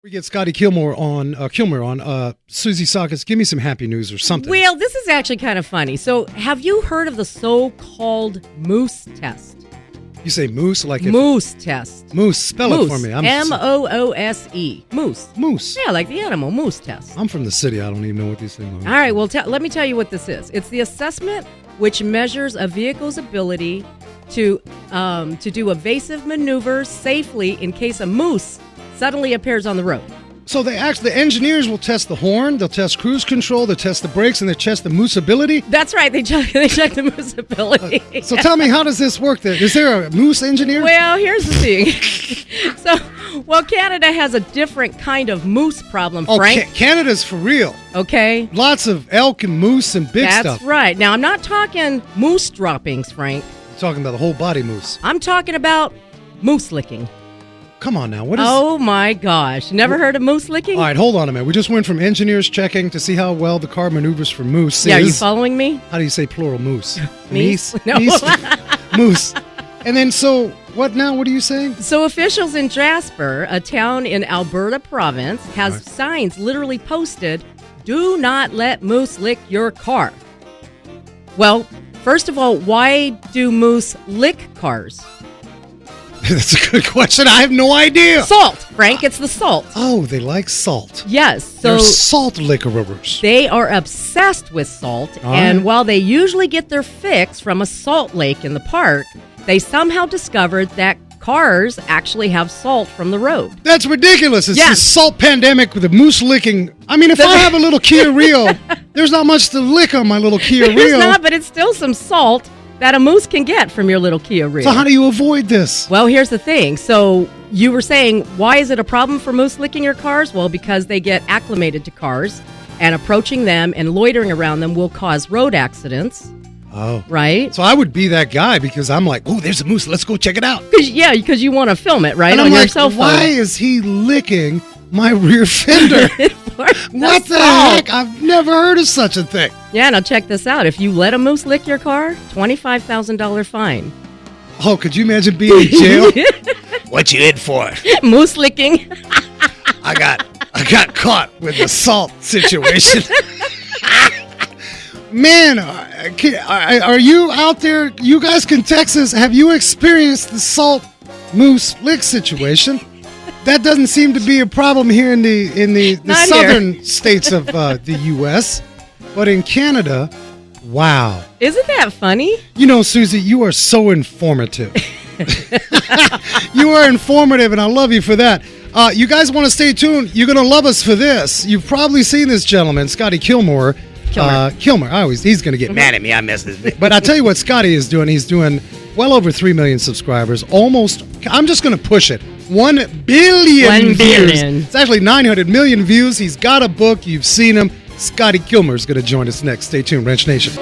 We get Scotty Kilmore on. Susie Sakis, give me some happy news or something. Well, this is actually kind of funny. So, have you heard of the so-called moose test? You say moose like moose test. Moose, spell moose. it for me. Moose. Moose. Moose. Yeah, like the animal, moose test. I'm from the city. I don't even know what these things are. All right, well, let me tell you what this is. It's the assessment which measures a vehicle's ability to do evasive maneuvers safely in case a moose suddenly appears on the road. So the engineers will test the horn, they'll test cruise control, they'll test the brakes, and they test the moose ability? That's right. They check the moose ability. So tell me, how does this work then? Is there a moose engineer? Well, here's the thing. Canada has a different kind of moose problem, Frank. Canada's for real. Okay. Lots of elk and moose and big stuff. That's right. Now, I'm not talking moose droppings, Frank. You're talking about the whole body moose. I'm talking about moose licking. Come on now. What is? Oh, my gosh. Never heard of moose licking? All right, hold on a minute. We just went from engineers checking to see how well the car maneuvers for moose. Yeah, are you following me? How do you say plural moose? Meese? No. Moose. And then, so what now? What are you saying? So officials in Jasper, a town in Alberta province, has signs literally posted, "Do not let moose lick your car." Well, first of all, why do moose lick cars? That's a good question. I have no idea. Salt, Frank. It's the salt. Oh, they like salt. Yes. So they're salt lickerers. They are obsessed with salt. And while they usually get their fix from a salt lake in the park, they somehow discovered that cars actually have salt from the road. That's ridiculous. It's the salt pandemic with the moose licking. I mean, if I have a little Kia Rio, there's not much to lick on my little Kia Rio. There's not, but it's still some salt that a moose can get from your little Kia Rio. So how do you avoid this? Well, here's the thing. So you were saying, why is it a problem for moose licking your cars? Well, because they get acclimated to cars, and approaching them and loitering around them will cause road accidents. Oh. Right? So I would be that guy because I'm like, oh, there's a moose. Let's go check it out. Because you want to film it, right? And on your cell phone. Why is he licking my rear fender? What the heck? I've never heard of such a thing. Yeah, now check this out. If you let a moose lick your car, $25,000 fine. Oh, could you imagine being in jail? What you in for? Moose licking. I got caught with the salt situation. Man, are you out there? You guys can text us. Have you experienced the salt moose lick situation? That doesn't seem to be a problem here in the southern states of the U.S., but in Canada, wow. Isn't that funny? You know, Susie, you are so informative. You are informative, and I love you for that. You guys want to stay tuned? You're going to love us for this. You've probably seen this gentleman, Scotty Kilmore. Kilmer. He's going to get mad at me. I missed his name. But I tell you what Scotty is doing. He's doing well over 3 million subscribers. Almost, I'm just going to push it. 1 billion views. It's actually 900 million views. He's got a book. You've seen him. Scotty Kilmer is going to join us next. Stay tuned, Ranch Nation.